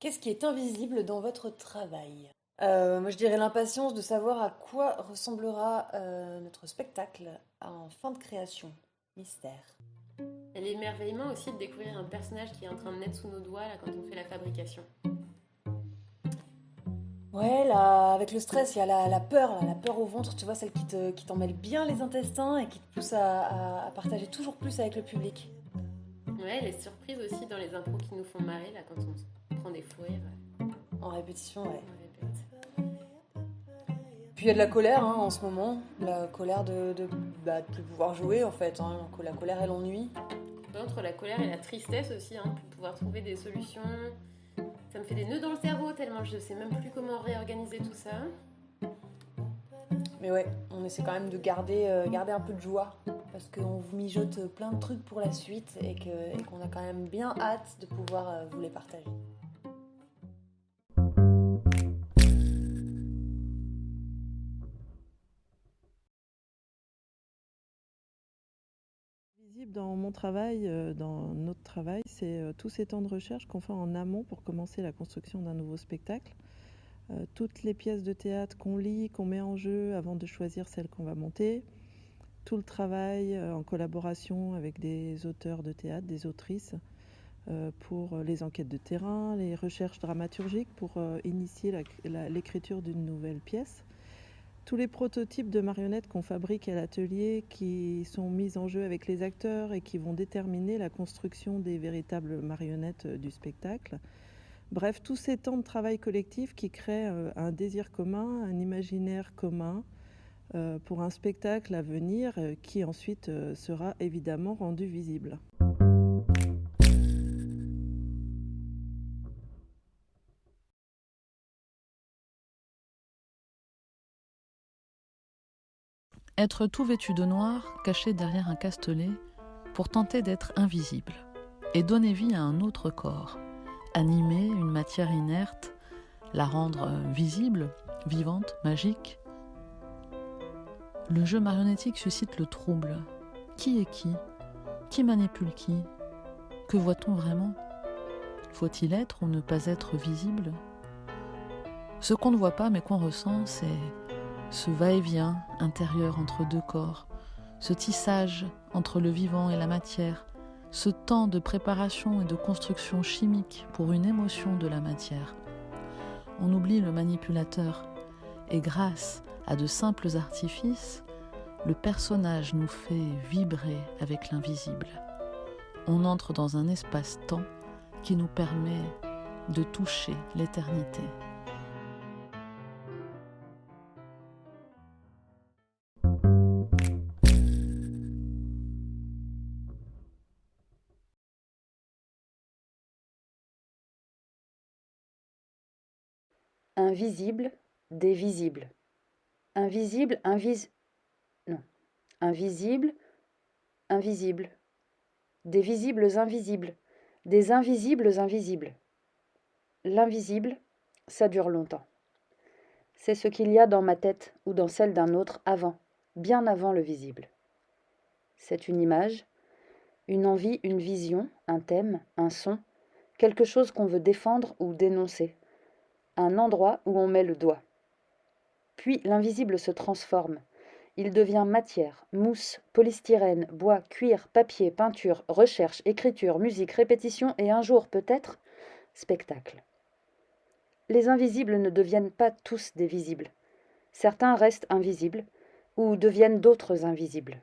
Qu'est-ce qui est invisible dans votre travail? Moi, je dirais l'impatience de savoir à quoi ressemblera notre spectacle en fin de création. Mystère. Et l'émerveillement aussi de découvrir un personnage qui est en train de naître sous nos doigts là, quand on fait la fabrication. Ouais, là, avec le stress, il y a la peur, là, la peur au ventre, tu vois, celle qui t'emmêle bien les intestins et qui te pousse à partager toujours plus avec le public. Ouais, les surprises aussi dans les impros qui nous font marrer là, quand on se prend des fouets, En répétition, ouais. on répète. Puis il y a de la colère hein, en ce moment, la colère de plus pouvoir jouer en fait, hein. La colère et l'ennui. Entre la colère et la tristesse aussi, hein, pour pouvoir trouver des solutions. Ça me fait des nœuds dans le cerveau tellement je sais même plus comment réorganiser tout ça. Mais ouais, on essaie quand même de garder un peu de joie parce qu'on vous mijote plein de trucs pour la suite et qu'on a quand même bien hâte de pouvoir vous les partager. Visible dans mon travail, dans notre travail, c'est tous ces temps de recherche qu'on fait en amont pour commencer la construction d'un nouveau spectacle. Toutes les pièces de théâtre qu'on lit, qu'on met en jeu avant de choisir celle qu'on va monter. Tout le travail en collaboration avec des auteurs de théâtre, des autrices, pour les enquêtes de terrain, les recherches dramaturgiques pour initier l'écriture d'une nouvelle pièce. Tous les prototypes de marionnettes qu'on fabrique à l'atelier qui sont mis en jeu avec les acteurs et qui vont déterminer la construction des véritables marionnettes du spectacle. Bref, tous ces temps de travail collectif qui créent un désir commun, un imaginaire commun pour un spectacle à venir qui ensuite sera évidemment rendu visible. Être tout vêtu de noir, caché derrière un castelet, pour tenter d'être invisible, et donner vie à un autre corps, animer une matière inerte, la rendre visible, vivante, magique. Le jeu marionnettique suscite le trouble. Qui est qui? Qui manipule qui? Que voit-on vraiment? Faut-il être ou ne pas être visible? Ce qu'on ne voit pas mais qu'on ressent, c'est ce va-et-vient intérieur entre deux corps, ce tissage entre le vivant et la matière, ce temps de préparation et de construction chimique pour une émotion de la matière. On oublie le manipulateur et grâce à de simples artifices, le personnage nous fait vibrer avec l'invisible. On entre dans un espace-temps qui nous permet de toucher l'éternité. Invisible, des visibles. Invisible, non. Invisible, invisible. Des visibles invisibles. Des invisibles invisibles. L'invisible, ça dure longtemps. C'est ce qu'il y a dans ma tête ou dans celle d'un autre avant, bien avant le visible. C'est une image, une envie, une vision, un thème, un son, quelque chose qu'on veut défendre ou dénoncer, un endroit où on met le doigt. Puis l'invisible se transforme. Il devient matière, mousse, polystyrène, bois, cuir, papier, peinture, recherche, écriture, musique, répétition et un jour peut-être spectacle. Les invisibles ne deviennent pas tous des visibles. Certains restent invisibles ou deviennent d'autres invisibles.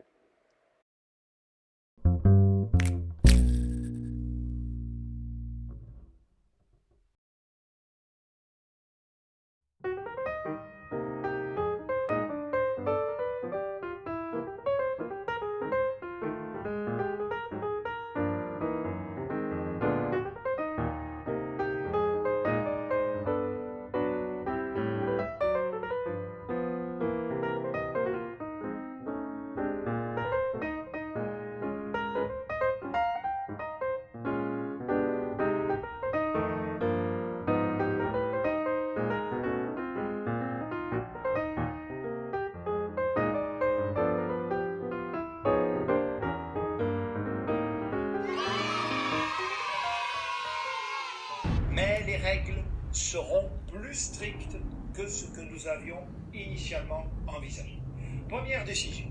seront plus strictes que ce que nous avions initialement envisagé. Première décision.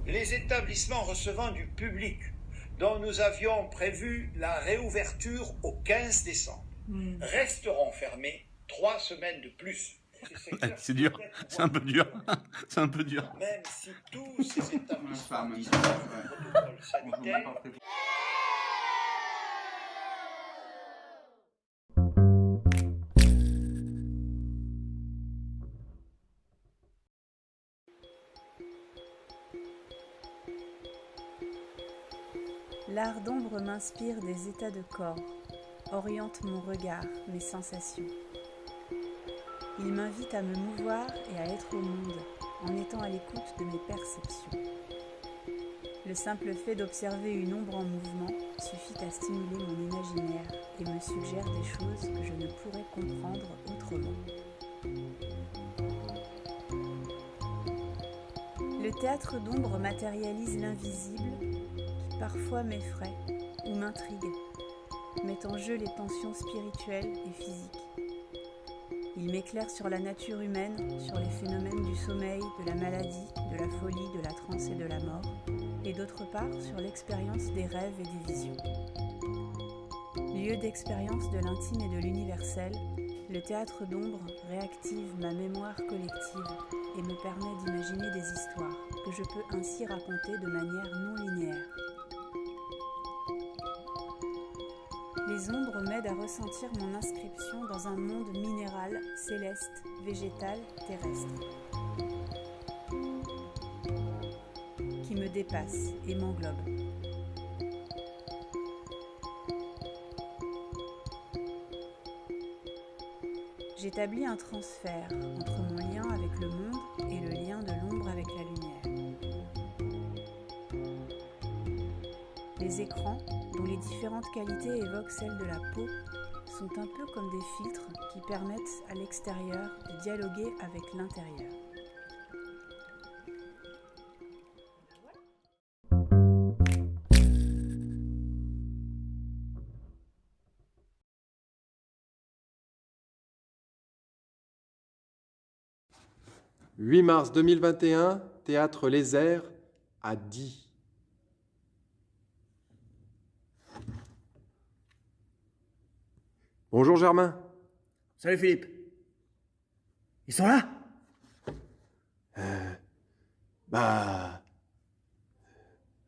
Les établissements recevant du public dont nous avions prévu la réouverture au 15 décembre resteront fermés 3 semaines de plus. C'est dur, c'est un peu dur, c'est un peu dur. Même si tous ces établissements disposent d'un protocole sanitaire. L'art d'ombre m'inspire des états de corps, oriente mon regard, mes sensations. Il m'invite à me mouvoir et à être au monde, en étant à l'écoute de mes perceptions. Le simple fait d'observer une ombre en mouvement suffit à stimuler mon imaginaire et me suggère des choses que je ne pourrais comprendre autrement. Le théâtre d'ombre matérialise l'invisible qui parfois m'effraie ou m'intrigue, met en jeu les tensions spirituelles et physiques. Il m'éclaire sur la nature humaine, sur les phénomènes du sommeil, de la maladie, de la folie, de la transe et de la mort, et d'autre part sur l'expérience des rêves et des visions. Lieu d'expérience de l'intime et de l'universel, le théâtre d'ombre réactive ma mémoire collective et me permet d'imaginer des histoires que je peux ainsi raconter de manière non linéaire. Les ombres m'aident à ressentir mon inscription dans un monde minéral, céleste, végétal, terrestre, qui me dépasse et m'englobe. J'établis un transfert entre mon lien avec le monde et le lien de l'ombre avec la lumière. Les écrans, dont les différentes qualités évoquent celles de la peau, sont un peu comme des filtres qui permettent à l'extérieur de dialoguer avec l'intérieur. « 8 mars 2021, Théâtre Les Airs, à Die. Bonjour Germain. Salut Philippe. Ils sont là?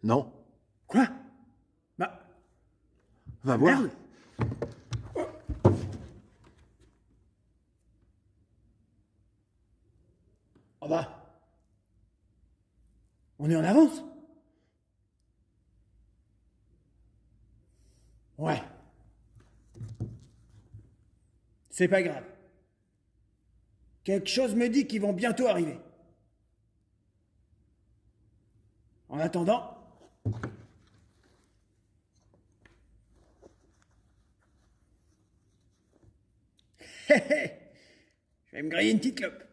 Non. Quoi? Va voir. Merde. Oh bah. On est en avance? Ouais. C'est pas grave. Quelque chose me dit qu'ils vont bientôt arriver. En attendant... Je vais me griller une petite clope.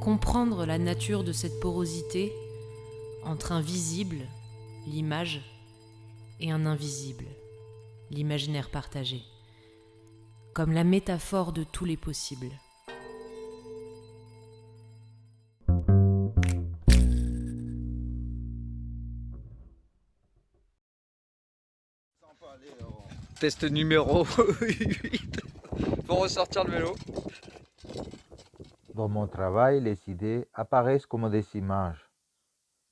Comprendre la nature de cette porosité entre un visible, l'image, et un invisible, l'imaginaire partagé, comme la métaphore de tous les possibles. Test numéro 8. faut ressortir le vélo. Dans mon travail, les idées apparaissent comme des images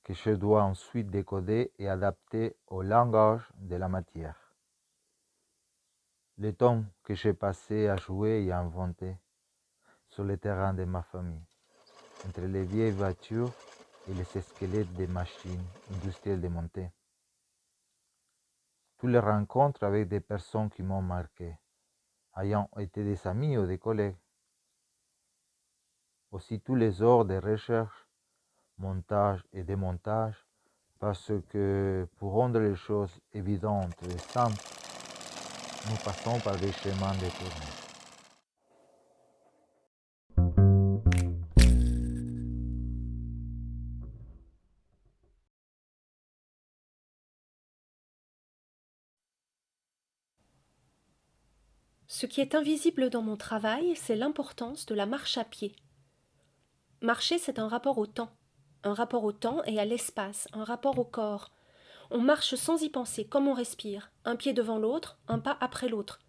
que je dois ensuite décoder et adapter au langage de la matière. Le temps que j'ai passé à jouer et à inventer sur le terrain de ma famille, entre les vieilles voitures et les squelettes des machines industrielles démontées. Toutes les rencontres avec des personnes qui m'ont marqué, ayant été des amis ou des collègues. Aussi tous les heures de recherche, montage et démontage, parce que pour rendre les choses évidentes et simples, nous passons par des chemins détournés. Ce qui est invisible dans mon travail, c'est l'importance de la marche à pied. Marcher, c'est un rapport au temps et à l'espace, un rapport au corps. On marche sans y penser, comme on respire, un pied devant l'autre, un pas après l'autre.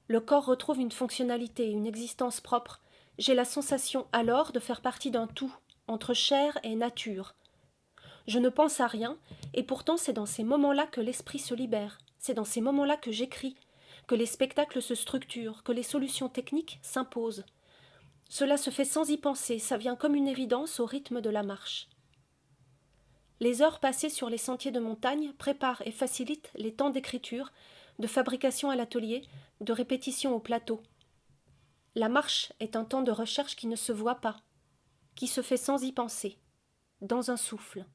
Le corps retrouve une fonctionnalité, une existence propre. J'ai la sensation alors de faire partie d'un tout, entre chair et nature. Je ne pense à rien, et pourtant c'est dans ces moments-là que l'esprit se libère, c'est dans ces moments-là que j'écris, que les spectacles se structurent, que les solutions techniques s'imposent. Cela se fait sans y penser, ça vient comme une évidence au rythme de la marche. Les heures passées sur les sentiers de montagne préparent et facilitent les temps d'écriture, de fabrication à l'atelier, de répétition au plateau. La marche est un temps de recherche qui ne se voit pas, qui se fait sans y penser, dans un souffle.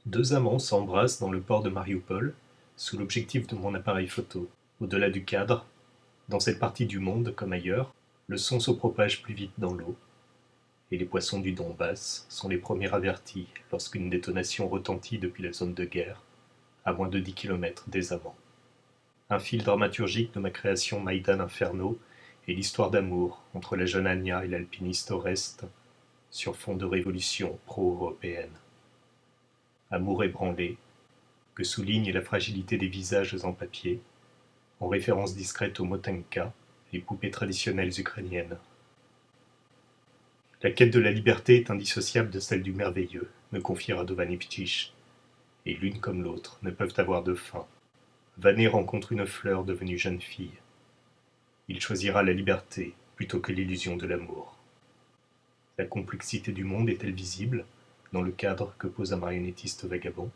Deux amants s'embrassent dans le port de Mariupol, sous l'objectif de mon appareil photo. Au-delà du cadre, dans cette partie du monde comme ailleurs, le son se propage plus vite dans l'eau, et les poissons du Donbass sont les premiers avertis lorsqu'une détonation retentit depuis la zone de guerre, à moins de 10 km des amants. Un fil dramaturgique de ma création Maïdan Inferno est l'histoire d'amour entre la jeune Anya et l'alpiniste Oreste, sur fond de révolution pro-européenne. Amour ébranlé, que souligne la fragilité des visages en papier, en référence discrète aux motenka, les poupées traditionnelles ukrainiennes. La quête de la liberté est indissociable de celle du merveilleux, me confie Radovan Ivtich, et l'une comme l'autre ne peuvent avoir de fin. Vané rencontre une fleur devenue jeune fille. Il choisira la liberté plutôt que l'illusion de l'amour. La complexité du monde est-elle visible dans le cadre que pose un marionnettiste vagabond?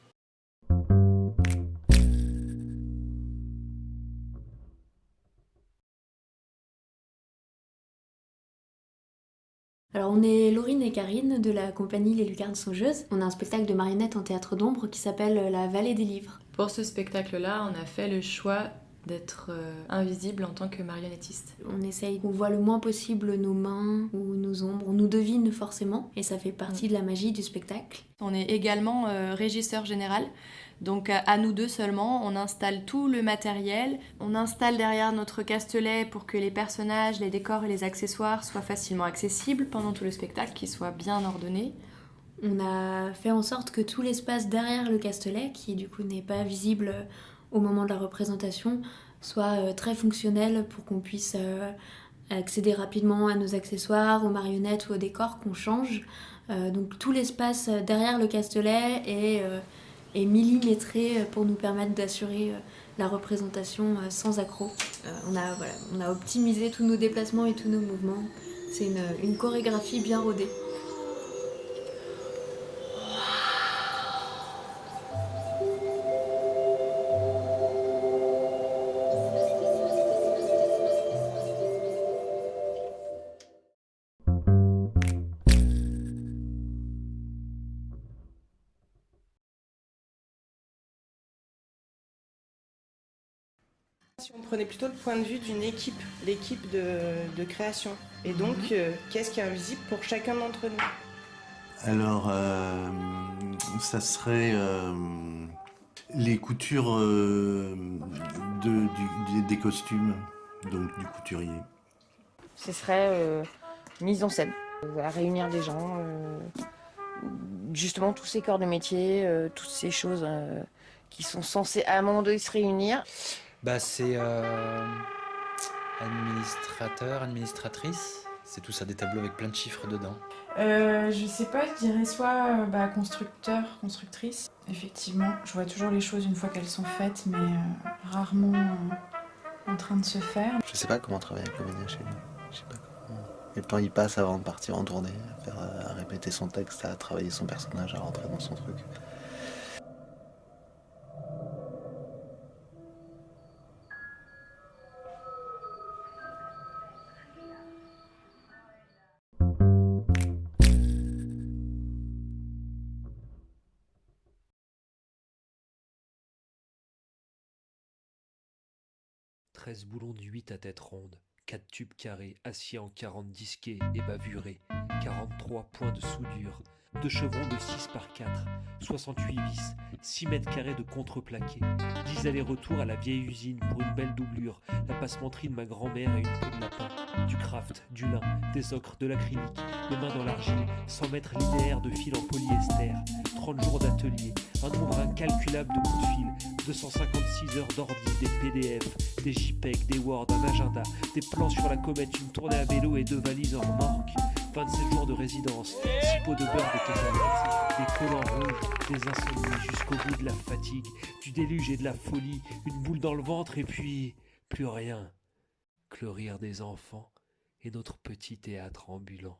Alors on est Laurine et Karine de la compagnie Les Lucarnes Songeuses. On a un spectacle de marionnettes en théâtre d'ombre qui s'appelle La Vallée des Livres. Pour ce spectacle-là, on a fait le choix d'être invisible en tant que marionnettiste. On essaye qu'on voit le moins possible nos mains ou nos ombres, on nous devine forcément et ça fait partie de la magie du spectacle. On est également régisseur général, donc à nous deux seulement, on installe tout le matériel, on installe derrière notre castelet pour que les personnages, les décors et les accessoires soient facilement accessibles pendant tout le spectacle, qu'ils soient bien ordonnés. On a fait en sorte que tout l'espace derrière le castelet, qui du coup n'est pas visible au moment de la représentation, soit très fonctionnel pour qu'on puisse accéder rapidement à nos accessoires, aux marionnettes ou aux décors qu'on change. Donc tout l'espace derrière le castelet est millimétré pour nous permettre d'assurer la représentation sans accroc. On a optimisé tous nos déplacements et tous nos mouvements. C'est une chorégraphie bien rodée. Si on prenait plutôt le point de vue d'une équipe, l'équipe de création, et donc qu'est-ce qui est invisible pour chacun d'entre nous? Alors, ça serait les coutures des costumes, donc du couturier. Ce serait mise en scène, à réunir des gens, justement tous ces corps de métier, toutes ces choses qui sont censées à un moment donné se réunir. C'est administrateur, administratrice. C'est tout ça, des tableaux avec plein de chiffres dedans. Je sais pas, je dirais soit constructeur, constructrice. Effectivement, je vois toujours les choses une fois qu'elles sont faites, mais rarement en train de se faire. Je sais pas comment travailler un comédien chez nous. Je sais pas comment. Et le temps il passe avant de partir en tournée, à répéter son texte, à travailler son personnage, à rentrer dans son truc. Boulons de 8 à tête ronde, 4 tubes carrés, acier en 40 disqués et bavurés, 43 points de soudure, 2 chevrons de 6 par 4, 68 vis, 6 mètres carrés de contreplaqué, 10 allers-retours à la vieille usine pour une belle doublure, la passementerie de ma grand-mère et une peau de lapin, du craft, du lin, des ocres, de l'acrylique, les mains dans l'argile, 100 mètres linéaires de fil en polyester, 30 jours d'atelier, un nombre incalculable de coups de fil, 256 heures d'ordi, des PDF, des JPEG, des Word, un agenda, des plans sur la comète, une tournée à vélo et 2 valises en remorque, 27 jours de résidence, 6 pots de beurre de tomates, des collants rouges, des insomnies jusqu'au bout de la fatigue, du déluge et de la folie, une boule dans le ventre et puis plus rien que le rire des enfants et notre petit théâtre ambulant.